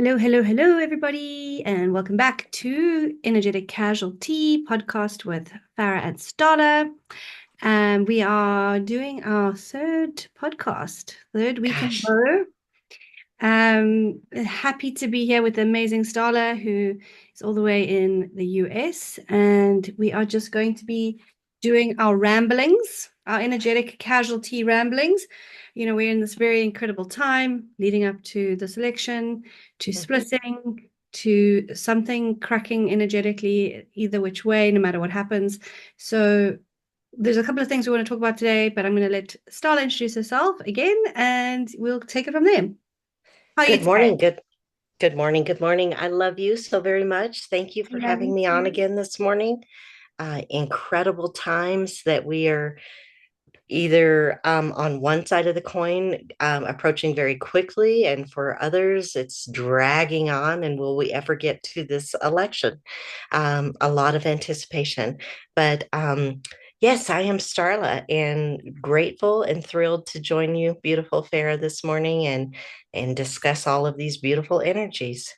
Hello, hello, hello, everybody, and welcome back to Energetic Causal Tea podcast with Farrah and Starla. We are doing our third podcast, third week in a Gosh, row. Happy to be here with the amazing Starla, who is all the way in the US, and we are just going to be doing our ramblings, our energetic casualty ramblings. We're in this very incredible time leading up to this election, to mhm. splitting, to something cracking energetically, either which way, no matter what happens. So there's a couple of things we want to talk about today, but I'm going to let Starla introduce herself again, and we'll take it from there. How are you Good today? morning. Good morning. Good morning. I love you so very much. Thank you I for love having you me on too. again this morning. Incredible times that we are either on one side of the coin, approaching very quickly, and for others, it's dragging on. And will we ever get to this election? A lot of anticipation. But yes, I am Starla and grateful and thrilled to join you, beautiful Farah, this morning and discuss all of these beautiful energies.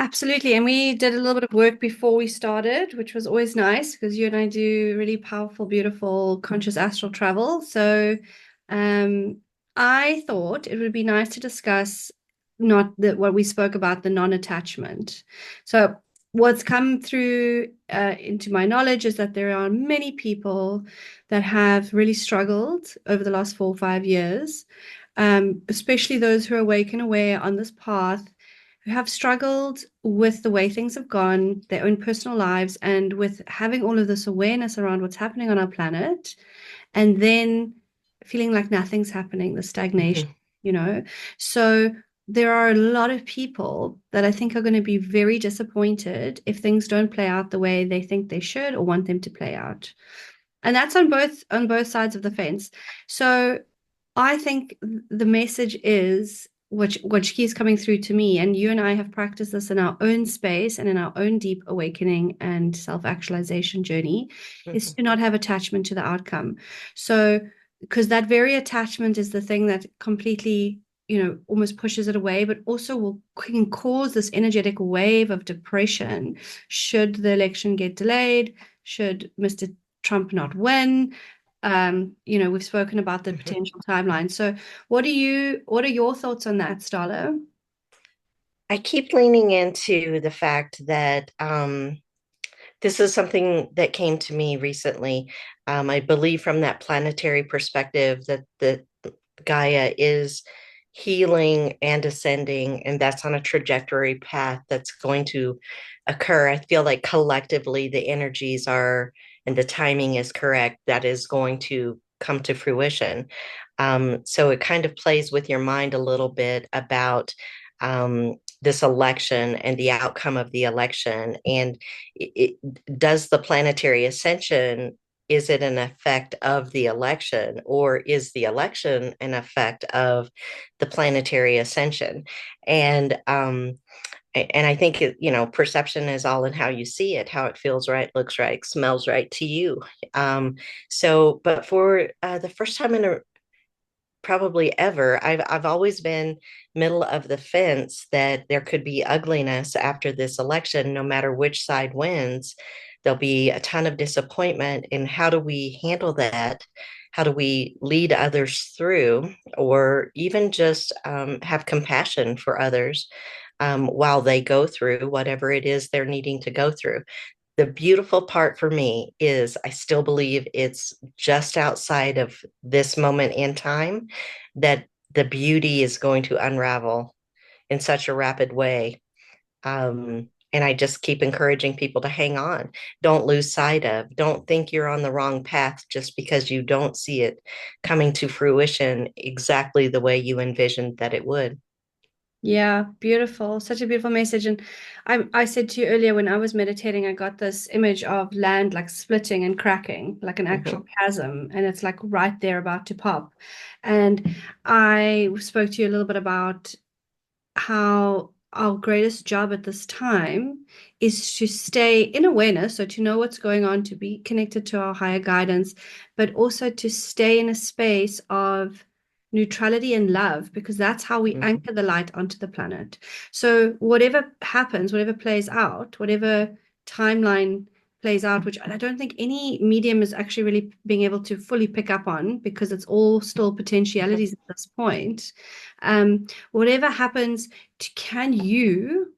Absolutely. And we did a little bit of work before we started, which was always nice because you and I do really powerful, beautiful, conscious astral travel. So um, I thought it would be nice to discuss not what we spoke about, the non-attachment. So what's come through into my knowledge is that there are many people that have really struggled over the last 4 or 5 years, especially those who are awake and aware on this path who have struggled with the way things have gone, their own personal lives, and with having all of this awareness around what's happening on our planet, and then feeling like nothing's happening, the stagnation, Mhm. you know? So there are a lot of people that I think are going to be very disappointed if things don't play out the way they think they should or want them to play out. And that's on both sides of the fence. So I think the message is which keeps coming through to me, and you and I have practiced this in our own space and in our own deep awakening and self-actualization journey, is Mhm. to not have attachment to the outcome. So, because that very attachment is the thing that completely, almost pushes it away, but also can cause this energetic wave of depression should the election get delayed, should Mr. Trump not win. We've spoken about the Mhm. potential timeline. So what are your thoughts on that, Starla? I keep leaning into the fact that this is something that came to me recently. I believe from that planetary perspective that the Gaia is healing and ascending, and that's on a trajectory path that's going to occur. I feel like collectively the energies are, and the timing is correct, that is going to come to fruition. So it kind of plays with your mind a little bit about this election and the outcome of the election. And does the planetary ascension, is it an effect of the election, or is the election an effect of the planetary ascension? And I think perception is all in how you see it, how it feels right, looks right, smells right to you. But for the first time in probably ever, I've always been middle of the fence that there could be ugliness after this election, no matter which side wins. There'll be a ton of disappointment. And how do we handle that? How do we lead others through, or even just have compassion for others while they go through whatever it is they're needing to go through? The beautiful part for me is I still believe it's just outside of this moment in time that the beauty is going to unravel in such a rapid way. And I just keep encouraging people to hang on. Don't lose sight of, don't think you're on the wrong path just because you don't see it coming to fruition exactly the way you envisioned that it would. Yeah, beautiful. Such a beautiful message. And I said to you earlier when I was meditating, I got this image of land like splitting and cracking, like an actual Mhm. chasm, and it's like right there about to pop. And I spoke to you a little bit about how our greatest job at this time is to stay in awareness, so to know what's going on, to be connected to our higher guidance, but also to stay in a space of neutrality and love, because that's how we Mhm. anchor the light onto the planet. So whatever happens, whatever plays out, whatever timeline plays out, which I don't think any medium is actually really being able to fully pick up on because it's all still Mhm. potentialities at this point. Whatever happens, can you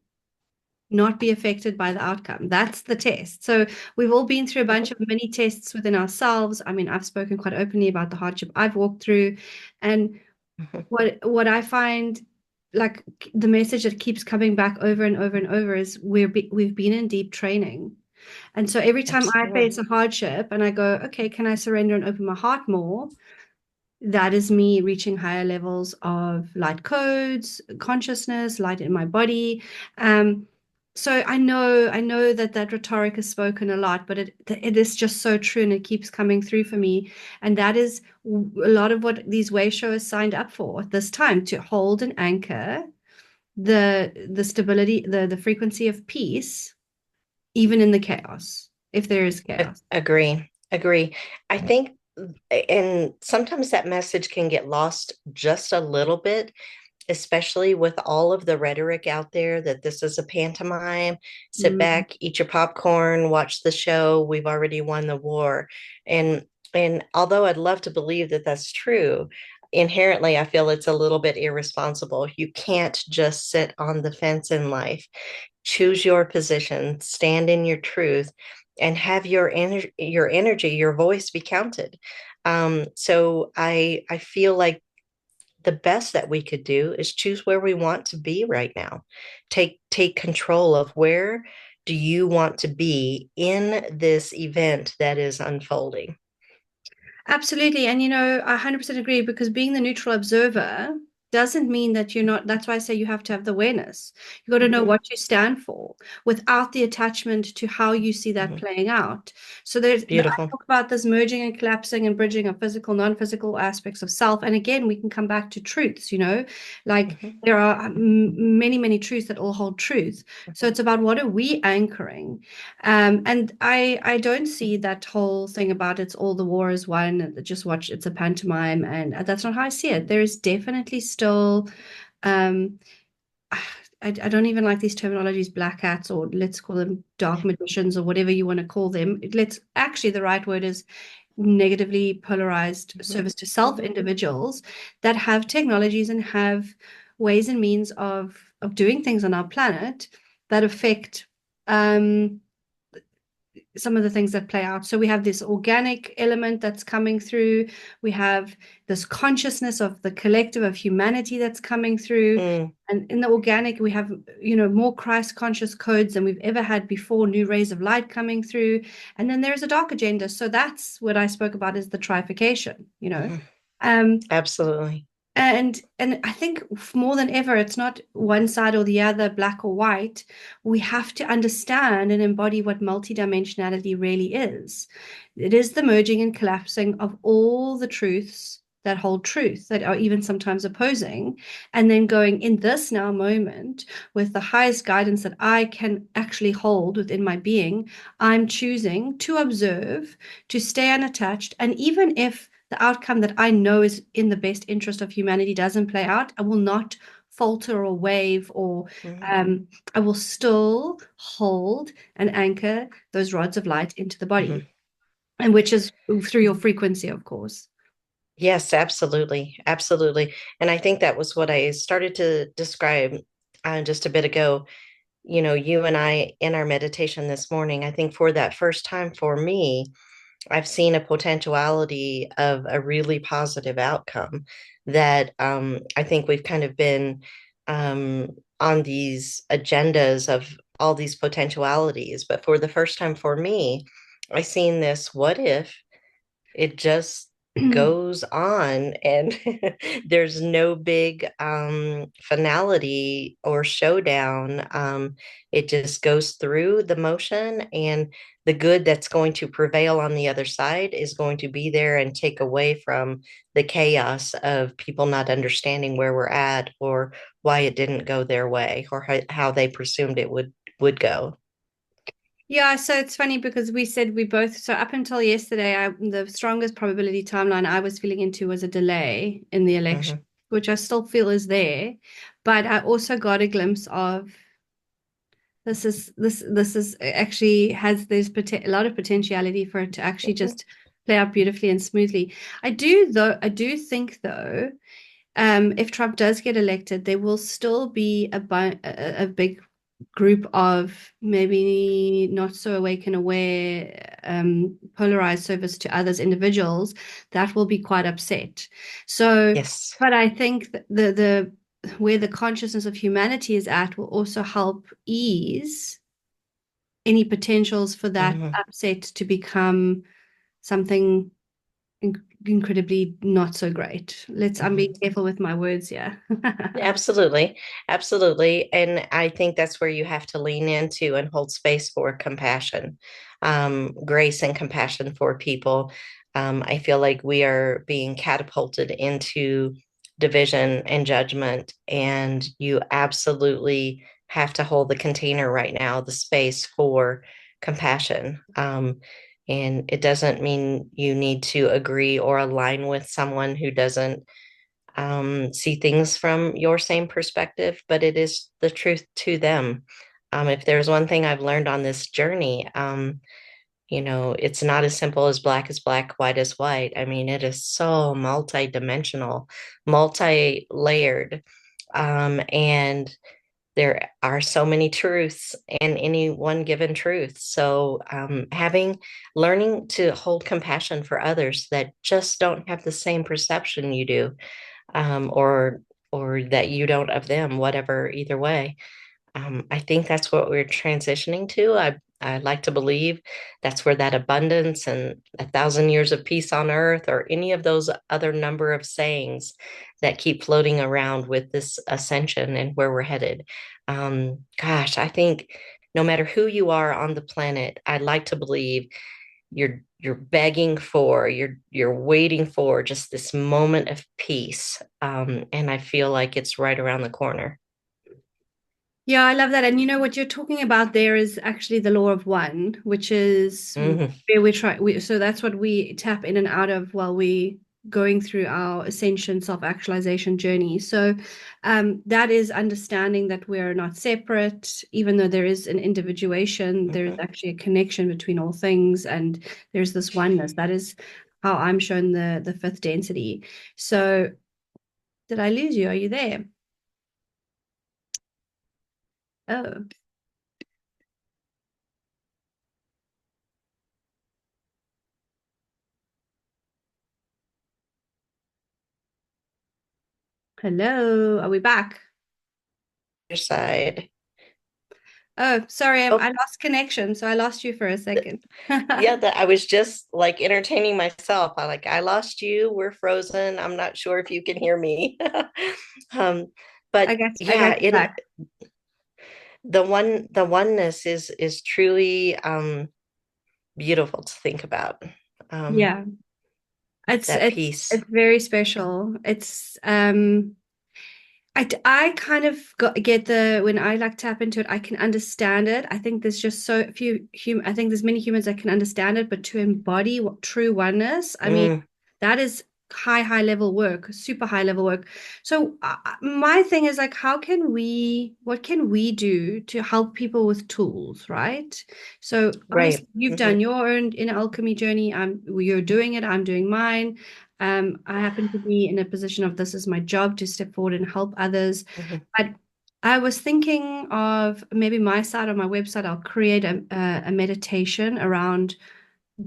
not be affected by the outcome? That's the test. So we've all been through a bunch Mhm. of mini tests within ourselves. I mean, I've spoken quite openly about the hardship I've walked through, and Mhm. what I find, like, the message that keeps coming back over and over and over is we've been in deep training. And so every time I Absolutely. face a hardship and I go, okay, can I surrender and open my heart more? That is me reaching higher levels of light codes, consciousness, light in my body. Um, so I know that that rhetoric is spoken a lot, but it is just so true, and it keeps coming through for me. And that is a lot of what these wave shows signed up for at this time, to hold and anchor the stability, the frequency of peace, even in the chaos, if there is chaos. Agree. Agree. I think, and sometimes that message can get lost just a little bit, especially with all of the rhetoric out there that this is a pantomime. Sit Mm. back, eat your popcorn, watch the show. We've already won the war. And and although I'd love to believe that that's true, inherently I feel it's a little bit irresponsible. You can't just sit on the fence in life. Choose your position, stand in your truth, and have your energy, your voice be counted. So I feel like the best that we could do is choose where we want to be right now. Take control of where do you want to be in this event that is unfolding. Absolutely. And I 100% agree, because being the neutral observer doesn't mean that you're not. That's why I say you have to have the awareness. You got to know Mhm. what you stand for without the attachment to how you see that Mhm. playing out. So I Beautiful. talk about this merging and collapsing and bridging of physical, non-physical aspects of self. And again, we can come back to truths, like Mhm. there are many, many truths that all hold truth. So Mhm. it's about what are we anchoring? And I don't see that whole thing about it's all the war is won, and just watch, it's a pantomime, and that's not how I see it. There is definitely still, um, I don't even like these terminologies, black hats, or let's call them dark magicians, or whatever you want to call them. Let's actually, the right word is negatively polarized Mhm. service to self Mhm. individuals that have technologies and have ways and means of doing things on our planet that affect um some of the things that play out. So we have this organic element that's coming through. We have this consciousness of the collective of humanity that's coming through. Mm. And in the organic, we have, more Christ conscious codes than we've ever had before, new rays of light coming through. And then there's a dark agenda. So that's what I spoke about, is the trifurcation. Mhm. Um, Absolutely. and I think more than ever, it's not one side or the other, black or white. We have to understand and embody what multidimensionality really is. It is the merging and collapsing of all the truths that hold truth, that are even sometimes opposing, and then going in this now moment with the highest guidance that I can actually hold within my being. I'm choosing to observe, to stay unattached, and even if the outcome that I know is in the best interest of humanity doesn't play out, I will not falter or wave, or Mhm. I will still hold and anchor those rods of light into the body, Mhm. and which is through your frequency, of course. Yes, absolutely. Absolutely. And I think that was what I started to describe just a bit ago. You and I in our meditation this morning, I think for that first time for me, I've seen a potentiality of a really positive outcome that I think we've kind of been on these agendas of all these potentialities. But for the first time for me, I seen this what if it just goes on and there's no big finality or showdown. It just goes through the motion, and the good that's going to prevail on the other side is going to be there and take away from the chaos of people not understanding where we're at or why it didn't go their way or how they presumed it would go. Yeah, so it's funny because we said we both, so up until yesterday, the strongest probability timeline I was feeling into was a delay in the election, Hmm. which I still feel is there. But I also got a glimpse of this is actually has a lot of potentiality for it to actually Hmm. just play out beautifully and smoothly. I do think though, if Trump does get elected, there will still be a big group of maybe not so awake and aware, polarized service to others individuals that will be quite upset. So, Yes. but I think that the where the consciousness of humanity is at will also help ease any potentials for that Hmm. upset to become something incredibly not so great. I'm Hmm. being careful with my words here. Absolutely. Absolutely. And I think that's where you have to lean into and hold space for compassion, grace and compassion for people. I feel like we are being catapulted into division and judgment, and you absolutely have to hold the container right now, the space for compassion. And it doesn't mean you need to agree or align with someone who doesn't see things from your same perspective, but it is the truth to them. If there's one thing I've learned on this journey, it's not as simple as black, white is white. I mean, it is so multi-dimensional, multi-layered, and there are so many truths in any one given truth. So, learning to hold compassion for others that just don't have the same perception you do, or that you don't of them, whatever, either way. I think that's what we're transitioning to. I like to believe that's where that abundance and 1,000 years of peace on earth, or any of those other number of sayings that keep floating around with this ascension and where we're headed. Gosh, I think no matter who you are on the planet, I'd like to believe you're begging for, you're waiting for just this moment of peace, and I feel like it's right around the corner. Yeah, I love that. And you know what you're talking about there is actually the law of one, which is Hmm. where so that's what we tap in and out of while we going through our ascension self-actualization journey. So that is understanding that we're not separate, even though there is an individuation, there is Hmm. actually a connection between all things, and there's this oneness. That is how I'm shown the fifth density. So did I lose you? Are you there? Oh, hello. Are we back? Your side. Oh, sorry, Oh, I lost connection, so I lost you for a second. yeah, I that I was just like entertaining myself. I lost you. We're frozen. I'm not sure if you can hear me. um, but I yeah, got you in back. the oneness is truly beautiful to think about. Um, Yeah, it's that it's peace. it's very special. I kind of get when I like tap into it, I can understand it. I think there's just so few I think there's many humans that can understand it, but to embody true oneness, I mean, Mm, that is high level work, super high level work. So my thing is like, what can we do to help people with tools, right? So right. obviously you've Hmm. done your own inner alchemy journey. You're doing it. I'm doing mine. I happen to be in a position of this is my job to step forward and help others. Hmm. But I was thinking of maybe my side on my website, I'll create a meditation around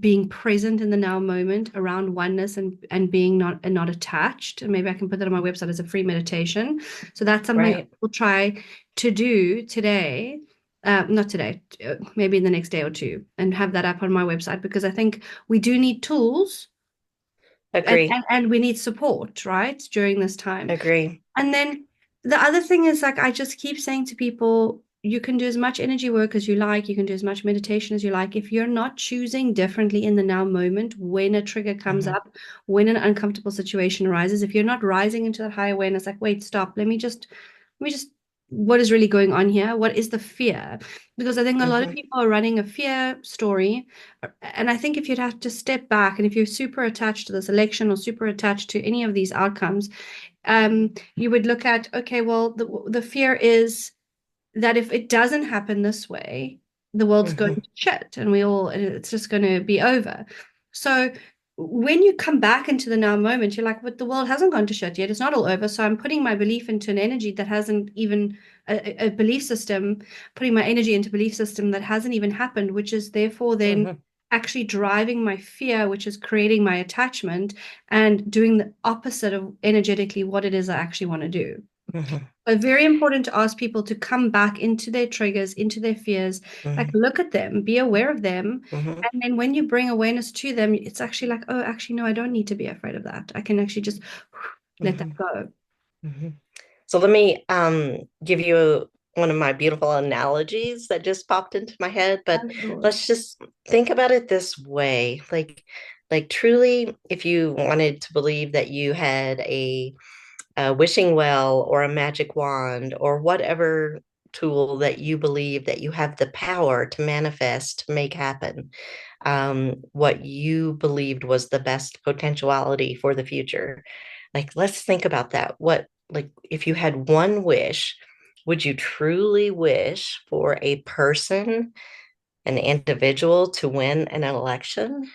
being present in the now moment, around oneness and being not attached. And maybe I can put that on my website as a free meditation. So that's something Right. we'll try to do today. Not today, maybe in the next day or two, and have that up on my website because I think we do need tools Agree. and we need support, right, during this time. Agree. And then the other thing is like I just keep saying to people, you can do as much energy work as you like, you can do as much meditation as you like. If you're not choosing differently in the now moment, when a trigger comes Hmm. up, when an uncomfortable situation arises, if you're not rising into that high awareness, like, wait, stop, let me just what is really going on here? What is the fear? Because I think a lot of Hmm. people are running a fear story. And I think if you'd have to step back and if you're super attached to this election or super attached to any of these outcomes, you would look at, okay, well, the fear is that if it doesn't happen this way, the world's going Hmm. to shit and it's just going to be over. So when you come back into the now moment, you're like, but the world hasn't gone to shit yet. It's not all over. So I'm putting my belief into an energy that hasn't even a belief system, putting my energy into belief system that hasn't even happened, which is therefore then Hmm. actually driving my fear, which is creating my attachment and doing the opposite of energetically what it is I actually want to do. Hmm. But very important to ask people to come back into their triggers, into their fears, like Hmm. look at them, be aware of them. Hmm. And then when you bring awareness to them, it's actually like, oh, actually, no, I don't need to be afraid of that. I can actually just let that Hmm. go. Hmm. So let me give you one of my beautiful analogies that just popped into my head, but Oh, Lord. let's just think about it this way. Like truly, if you wanted to believe that you had a wishing well or a magic wand or whatever tool that you believe that you have the power to manifest, to make happen, what you believed was the best potentiality for the future. Like, let's think about that. Like, if you had one wish, would you truly wish for a person, an individual to win an election?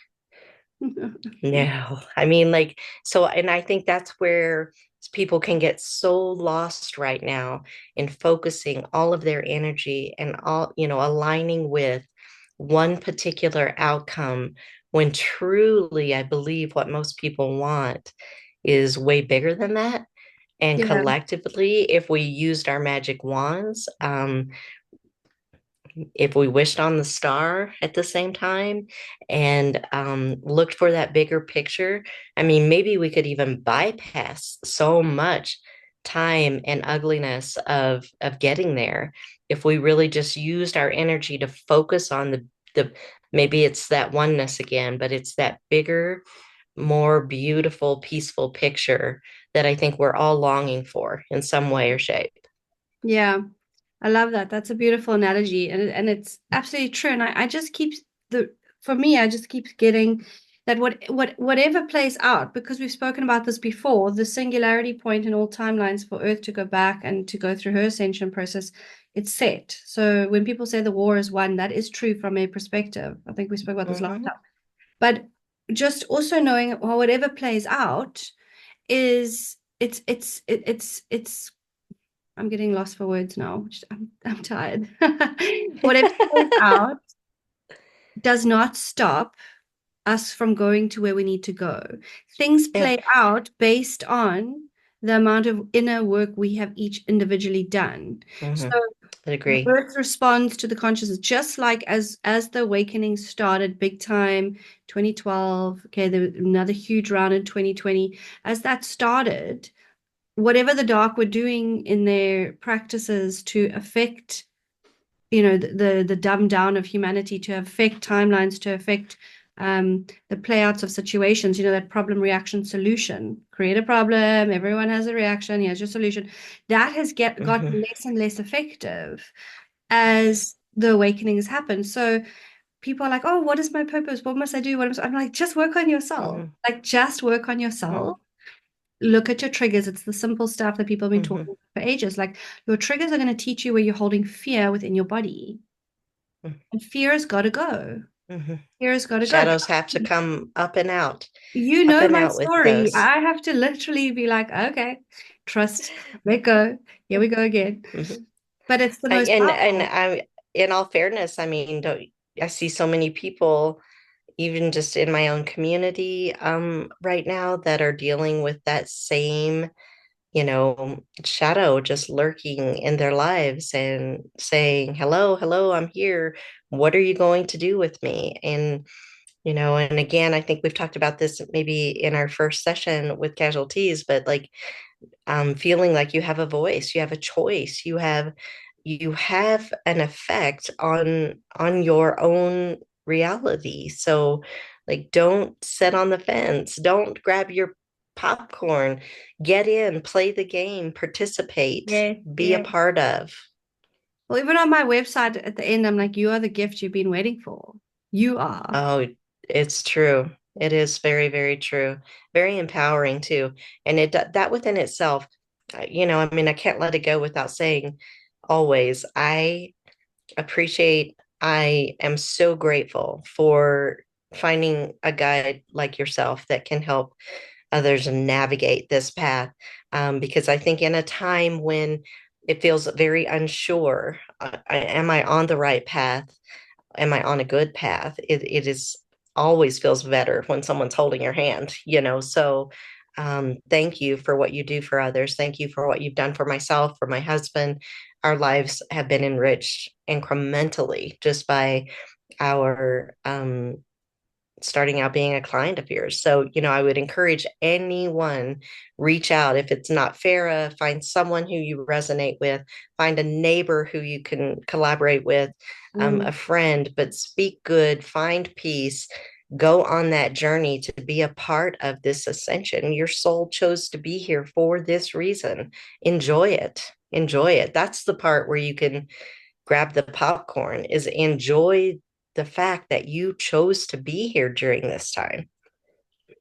No, I mean, like, so, and I think that's where people can get so lost right now in focusing all of their energy and all, aligning with one particular outcome when truly, I believe what most people want is way bigger than that. And Yeah, collectively, if we used our magic wands, if we wished on the star at the same time and looked for that bigger picture, I mean, maybe we could even bypass so much time and ugliness of getting there if we really just used our energy to focus on the maybe it's that oneness again, but it's that bigger, more beautiful, peaceful picture that I think we're all longing for in some way or shape. yeah. I love that. That's a beautiful analogy, and it's absolutely true. And I just keep the for me, I just keep getting that whatever plays out, because we've spoken about this before, the singularity point in all timelines for Earth to go back and to go through her ascension process, it's set. So when people say the war is won, that is true from a perspective. I think we spoke about this last Hmm. time. But just also knowing, well, whatever plays out is it's I'm getting lost for words now. I'm tired. Whatever plays out does not stop us from going to where we need to go. Things Yeah. play out based on the amount of inner work we have each individually done. So Hmm. I the agree. earth responds to the consciousness just like as the awakening started big time 2012. Okay, there was another huge round in 2020. As that started, whatever the dark were doing in their practices to affect, the dumb down of humanity, to affect timelines, to affect the playouts of situations, that problem reaction solution, create a problem, everyone has a reaction, here's your solution, that has gotten Hmm. less and less effective as the awakenings happen. So people are like, oh, what is my purpose, what must I do, I'm like, just work on yourself, Hmm. like just work on yourself. Hmm. Look at your triggers. It's the simple stuff that people have been Hmm. talking about for ages. Like your triggers are going to teach you where you're holding fear within your body. And fear has got to go. Hmm. Fear has got to go. Shadows have to come You up know and my out with story. those. I have to literally be like, okay, trust, let go. Here we go again. Hmm. But it's the I, most and powerful. I, in all fairness, I mean, don't, I see so many people, even just in my own community, right now that are dealing with that same, shadow just lurking in their lives and saying, "Hello, hello, I'm here. What are you going to do with me?" And again, I think we've talked about this maybe in our first session with casualties, but like feeling like you have a voice, you have a choice, you have an effect on your own reality. So like don't sit on the fence, don't grab your popcorn, get in, play the game, participate, Yes, be a yes. part of. Well, even on my website at the end, I'm like, you are the gift you've been waiting for. You are. Oh, it's true. It is very, very true. Very empowering too. And that within itself, I mean, I can't let it go without saying always, I am so grateful for finding a guide like yourself that can help others navigate this path. Because I think in a time when it feels very unsure, am I on the right path? Am I on a good path? It is always feels better when someone's holding your hand, So thank you for what you do for others. Thank you for what you've done for myself, for my husband. Our lives have been enriched incrementally just by our starting out being a client of yours. So, I would encourage anyone reach out. If it's not Farrah, find someone who you resonate with, find a neighbor who you can collaborate with, Mm, a friend, but speak good, find peace, go on that journey to be a part of this ascension. Your soul chose to be here for this reason. Enjoy it. Enjoy it. That's the part where you can grab the popcorn, is enjoy the fact that you chose to be here during this time.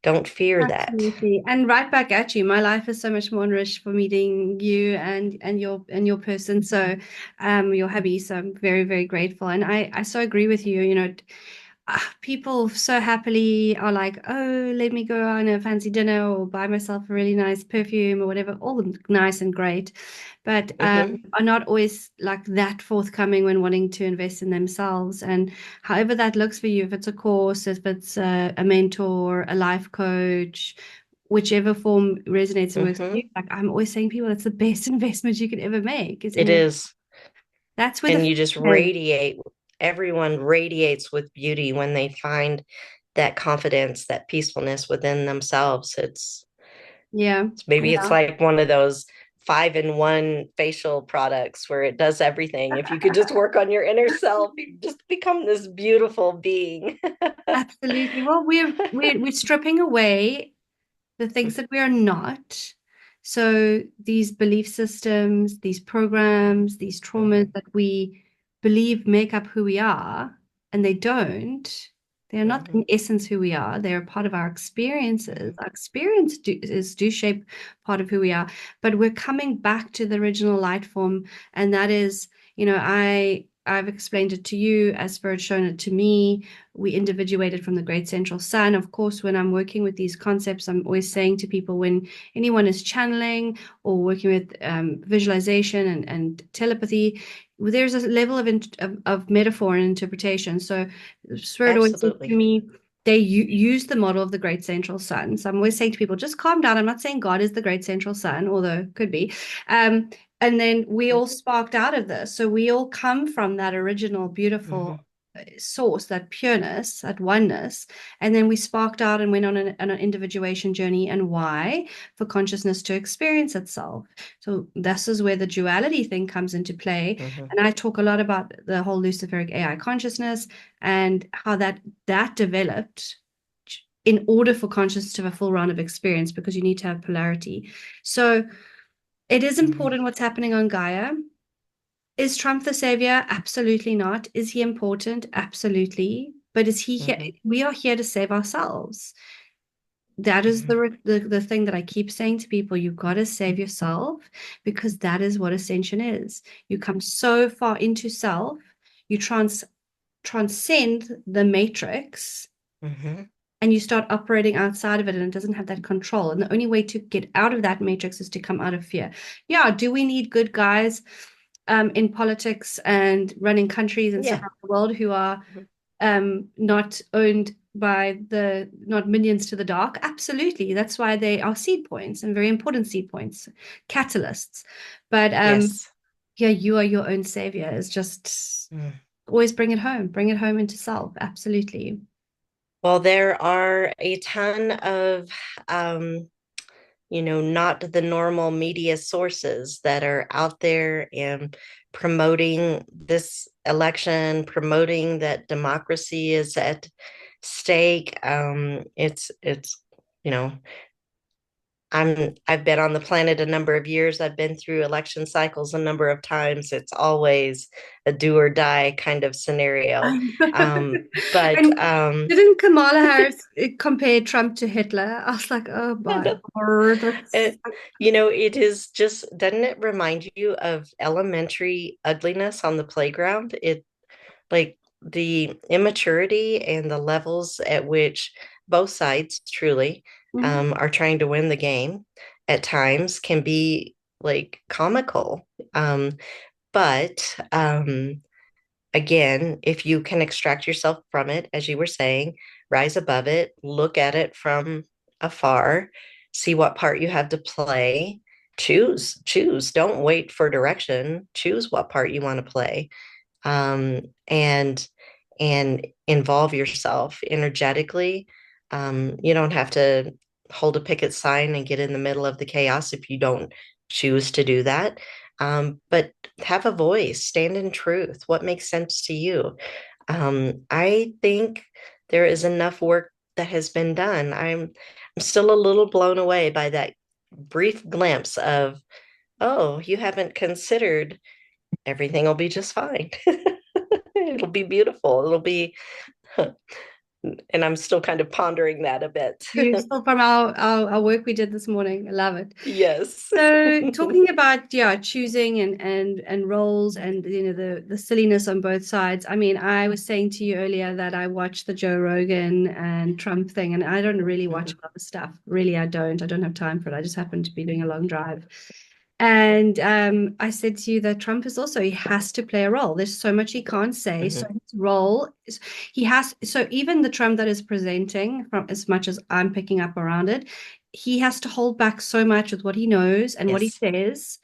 Don't fear that. absolutely. And right back at you. My life is so much more enriched for meeting you and your person. So your hubby. So I'm very, very grateful. And I so agree with you. People so happily are like, oh, let me go on a fancy dinner or buy myself a really nice perfume or whatever, all nice and great, but Hmm. are not always like that forthcoming when wanting to invest in themselves. And however that looks for you, if it's a course, if it's a mentor, a life coach, whichever form resonates and works for you, Hmm. like I'm always saying people, it's the best investment you could ever make is in It your, is. that's where the And you fun just is. radiate. Everyone radiates with beauty when they find that confidence, that peacefulness within themselves. Yeah. Maybe it's Yeah. like one of those 5-in-1 facial products where it does everything. If you could just work on your inner self, you just become this beautiful being. Absolutely. Well, we're stripping away the things that we are not. So these belief systems, these programs, these traumas Hmm. that we believe make up who we are, and they don't. They're not Hmm. in essence who we are. They're a part of our experiences. Hmm. Our do shape part of who we are. But we're coming back to the original light form, and that is, I've explained it to you as Spirit shown it to me. We individuated from the great central sun. Of course, when I'm working with these concepts, I'm always saying to people when anyone is channeling or working with visualization and telepathy, there's a level of metaphor and interpretation. So, Spirit always says to Absolutely. me, they use the model of the great central sun. So I'm always saying to people, just calm down. I'm not saying God is the great central sun, although it could be. Um, and then we all Hmm. sparked out of this. So we all come from that original, Hmm. beautiful source, that pureness, that oneness. And then we sparked out and went on an individuation journey. And why? For consciousness to experience itself. So this is where the duality thing comes into play. Hmm. And I talk a lot about the whole Luciferic AI consciousness and how that developed in order for consciousness to have a full round of experience because you need to have polarity. So it is Hmm. important what's happening on Gaia. Is Trump the savior? Absolutely not. Is he important? Absolutely. But is he here? Hmm. We are here to save ourselves. That is Hmm. the thing that I keep saying to people. You've got to save yourself because that is what ascension is. You come so far into self, you transcend the matrix Hmm. and you start operating outside of it and it doesn't have that control. And the only way to get out of that matrix is to come out of fear. Yeah, do we need good guys in politics and running countries and stuff Yeah. around the world who are Mhm. not owned by the not minions to the dark? Absolutely. That's why they are seed points and very important seed points, catalysts. But Yes. yeah, you are your own savior. Is just Mm. always bring it home into self. Absolutely. Well, there are a ton of um, not the normal media sources that are out there and promoting this election, promoting that democracy is at stake. It's you know I've been on the planet a number of years. I've been through election cycles a number of times. It's always a do or die kind of scenario. I know. Um, but And didn't Kamala Harris compare Trump to Hitler? I was like, oh my word, that's it, it is just, doesn't it remind you of elementary ugliness on the playground? It like the immaturity and the levels at which both sides truly Mhm. are trying to win the game at times can be like comical. But again, if you can extract yourself from it, as you were saying, rise above it, look at it from afar, see what part you have to play, choose. Don't wait for direction. Choose what part you want to play, um, and and involve yourself energetically. You don't have to hold a picket sign and get in the middle of the chaos if you don't choose to do that. But have a voice, stand in truth. What makes sense to you? I think there is enough work that has been done. I'm still a little blown away by that brief glimpse of, oh, you haven't considered everything will be just fine. It'll be beautiful. It'll be, and I'm still kind of pondering that a bit. Useful from our work we did this morning. I love it. Yes. So talking about choosing and roles and the silliness on both sides. I mean, I was saying to you earlier that I watched the Joe Rogan and Trump thing, and I don't really watch a lot of stuff. Really, I don't. I don't have time for it. I just happen to be doing a long drive. And I said to you that Trump is also, he has to play a role. There's so much he can't say. So Mhm. his role is, he has, so even the Trump that is presenting, from as much as I'm picking up around it, he has to hold back so much with what he knows and what he Yes, says.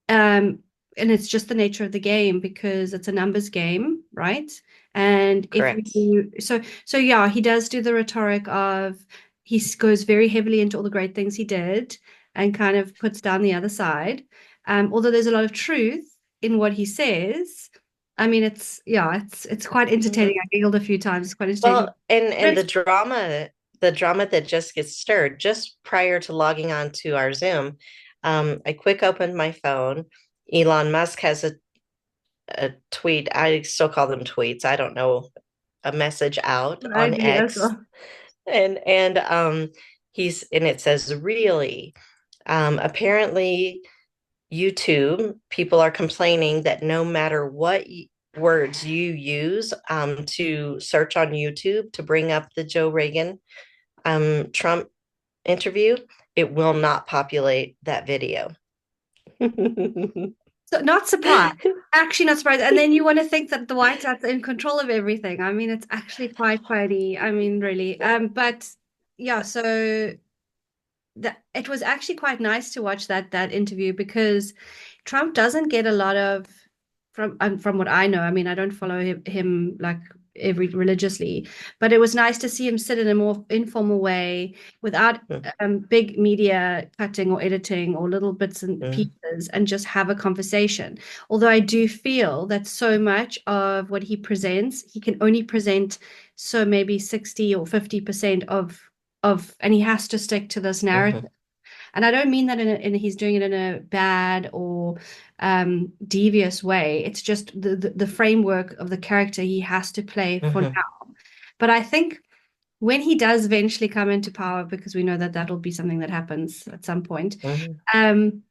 Um, and it's just the nature of the game because it's a numbers game, right? And if correct. so yeah, he does do the rhetoric of goes very heavily into all the great things he did and kind of puts down the other side. Although there's a lot of truth in what he says. I mean, it's quite entertaining. Mhm. I giggled a few times. It's quite entertaining. Well, and But the drama that just gets stirred just prior to logging on to our Zoom, I quick opened my phone. Elon Musk has a tweet. I still call them tweets. I don't know, a message out I on do as X, well. and it says really, apparently YouTube, people are complaining that no matter what words you use to search on YouTube to bring up the Joe Reagan Trump interview, it will not populate that video. So not surprised. Actually not surprised. And then you want to think that the White House in control of everything. I mean, it's actually quite, I mean, really. But yeah, so that it was actually quite nice to watch that interview because Trump doesn't get a lot of from what I know. I mean, I don't follow him like every religiously, but it was nice to see him sit in a more informal way without big media cutting or editing or little bits and Mhm, pieces and just have a conversation. Although I do feel that so much of what he presents, he can only present so maybe 60 or 50% and he has to stick to this mhm, narrative. And I don't mean that he's doing it in a bad or devious way. It's just the framework of the character he has to play for mhm, now. But I think when he does eventually come into power, because we know that that'll be something that happens at some point, mhm, um,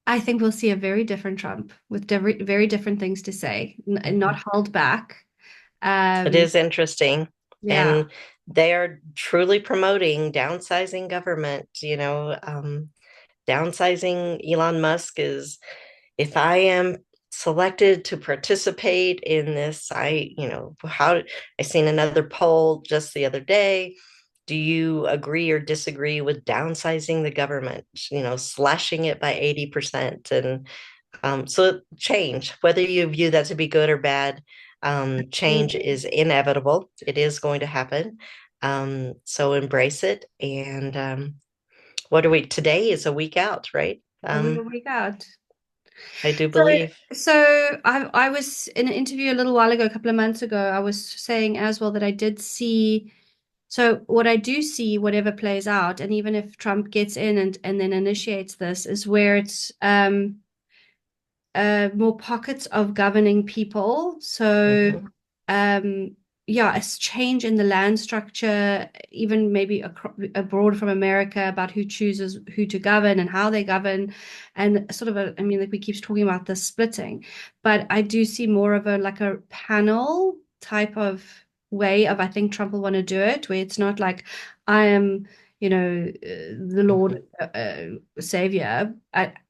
I think we'll see a very different Trump with very different things to say, mhm. not hold back. It Um, is interesting. yeah, And they are truly promoting downsizing government. Downsizing Elon Musk is, if I am selected to participate in this, I seen another poll just the other day. Do you agree or disagree with downsizing the government, slashing it by 80%? And so change, whether you view that to be good or bad, change absolutely. is inevitable. It is going to happen. So embrace it. And what are we? Today is a week out, right? A week out. I do So, believe. so I was in an interview a little while ago, a couple of months ago. I was saying as well that I did see. So what I do see, whatever plays out, and even if Trump gets in and then initiates this, is where it's more pockets of governing people. So, Hmm. um, yeah, a change in the land structure, even maybe abroad from America about who chooses who to govern and how they govern, and sort of I mean, like we keep talking about the splitting, but I do see more of a like a panel type of way of I think Trump will want to do it, where it's not like I am the Hmm. Lord Savior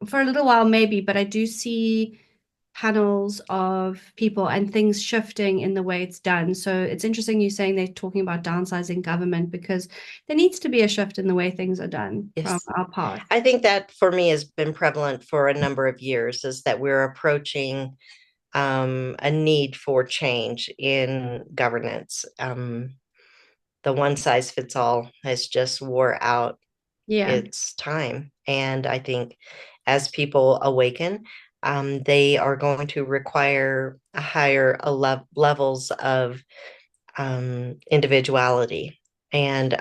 for a little while, maybe, but I do see panels of people and things shifting in the way it's done. So it's interesting you saying they're talking about downsizing government because there needs to be a shift in the way things are done from Yes. our past. I think that for me has been prevalent for a number of years, is that we're approaching a need for change in governance. The one size fits all has just wore out Yeah. its time. And I think as people awaken, they are going to require a higher levels of individuality. And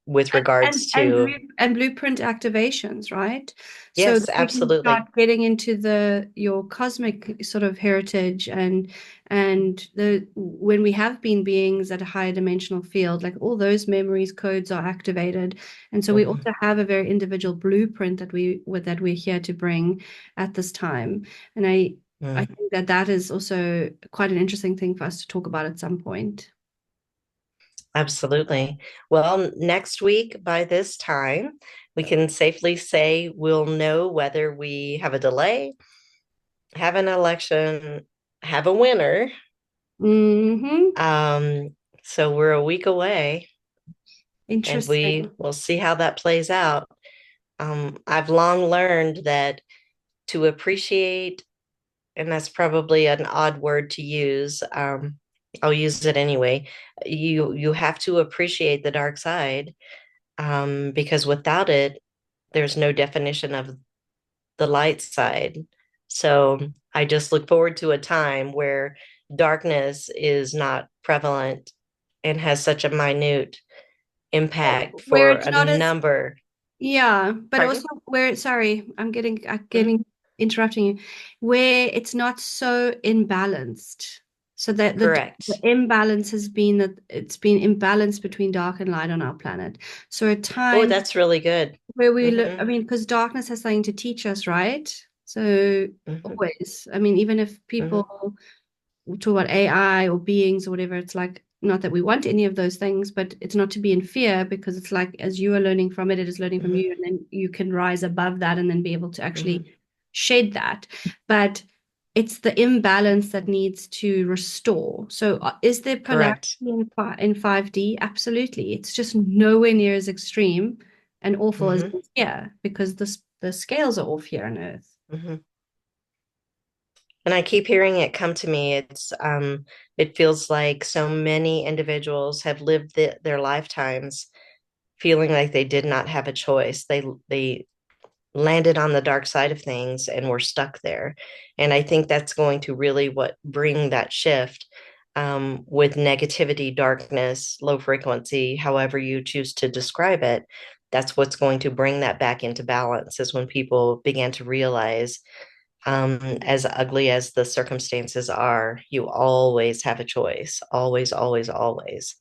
with regards to, And blueprint activations, right? So yes, that we can absolutely. start getting into the your cosmic sort of heritage and the when we have been beings at a higher dimensional field, like all those memories codes are activated. And so we Hmm. also have a very individual blueprint that we're here to bring at this time. And I think that that is also quite an interesting thing for us to talk about at some point. Absolutely. Well, next week by this time, we can safely say we'll know whether we have a delay, have an election, have a winner. Hmm. Um, so we're a week away and we Interesting. will see how that plays out. I've long learned that to appreciate, and that's probably an odd word to use, I'll use it anyway. You have to appreciate the dark side, because without it, there's no definition of the light side. So I just look forward to a time where darkness is not prevalent and has such a minute impact Where for it's a not as number. yeah, but also Pardon? where sorry, I'm Mhm. getting interrupting you, where it's not so imbalanced. So that the Correct. imbalance has been that it's been imbalanced between dark and light on our planet. So at Oh, times that's really good. where we look, I Hmm. mean, because darkness has something to teach us, right? So Hmm. always, I mean, even if Hmm. people talk about AI or beings or whatever, it's like not that we want any of those things, but it's not to be in fear because it's like as you are learning from it, it is learning from Hmm. you, and then you can rise above that and then be able to Hmm. actually shed that. But it's the imbalance that needs to restore. So is there polarity Correct. in 5D? Absolutely. It's just nowhere near as extreme and awful as it Hmm. is here because the scales are off here on Earth. Hmm. And I keep hearing it come to me. It feels like so many individuals have lived their lifetimes feeling like they did not have a choice. They landed on the dark side of things and were stuck there. And I think that's going to really what bring that shift, with negativity, darkness, low frequency, however you choose to describe it. That's what's going to bring that back into balance is when people begin to realize, as ugly as the circumstances are, you always have a choice. Always, always, always.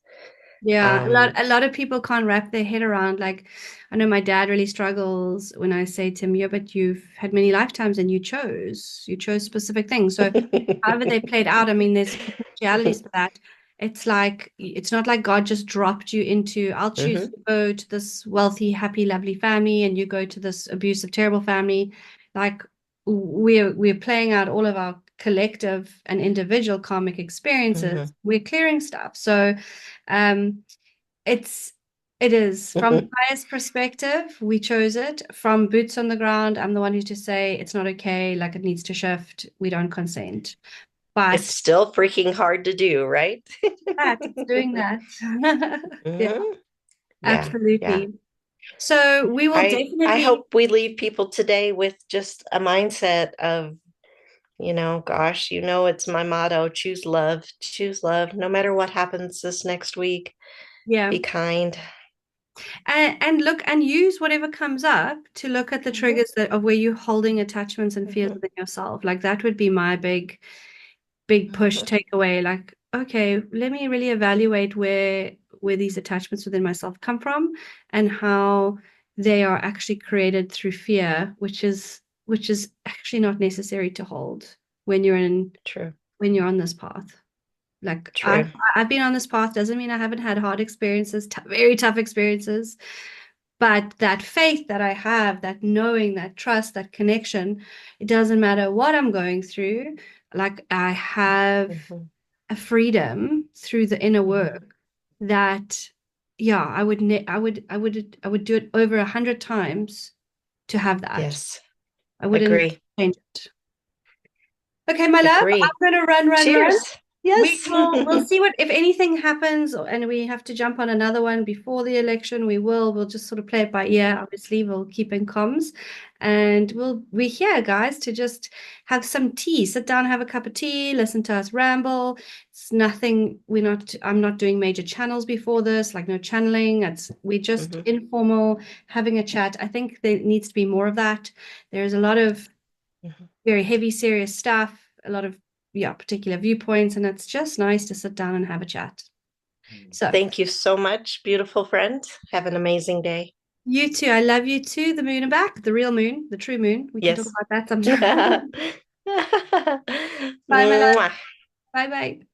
Yeah, Um, a lot of people can't wrap their head around like I know my dad really struggles when I say to him, yeah, but you've had many lifetimes and you chose specific things. So however they played out, I mean, there's potentialities for that. It's like it's not like God just dropped you into I'll choose mhm, to go to this wealthy, happy, lovely family and you go to this abusive, terrible family. Like we're playing out all of our collective and individual karmic experiences. mhm. We're clearing stuff. So um, it's it is from the highest perspective, we chose it. From boots on the ground, I'm the one who's to say it's not okay, like it needs to shift. We don't consent. It's But still freaking hard to do, right? that it's doing that. Yeah, Hmm. Yeah, yeah. absolutely. So we will I definitely hope we leave people today with just a mindset of, gosh, it's my motto, choose love, no matter what happens this next week. Yeah. be kind. And look and use whatever comes up to look at the Mhm, triggers that of where you're holding attachments and fears mhm, within yourself. Like that would be my big push mhm. takeaway. Like, okay, let me really evaluate where these attachments within myself come from and how they are actually created through fear, which is actually not necessary to hold when True, when you're on this path. Like true. I've been on this path doesn't mean I haven't had hard experiences, very tough experiences, but that faith that I have, that knowing, that trust, that connection, it doesn't matter what I'm going through. Like I have Mhm, a freedom through the inner mhm. work that, yeah, I would do it over 100 times to have that. Yes, I wouldn't agree, change it. Okay, my love, agree. I'm gonna run. Cheers. Yes. We'll see what if anything happens and we have to jump on another one before the election, we'll just sort of play it by ear. Obviously, we'll keep in comms and we're here, guys, to just have some tea, sit down, have a cup of tea, listen to us ramble. It's nothing, I'm not doing major channels before this, like no channeling. We're just Mhm, informal, having a chat. I think there needs to be more of that. There's a lot of mhm. very heavy, serious stuff, a lot of, yeah, particular viewpoints, and it's just nice to sit down and have a chat. So, Thank you so much, beautiful friend. Have an amazing day. you too. I love you too. The moon and back, the real moon, the true moon. We can talk Yes. about that sometime. Bye, my love. Mwah. Bye, bye.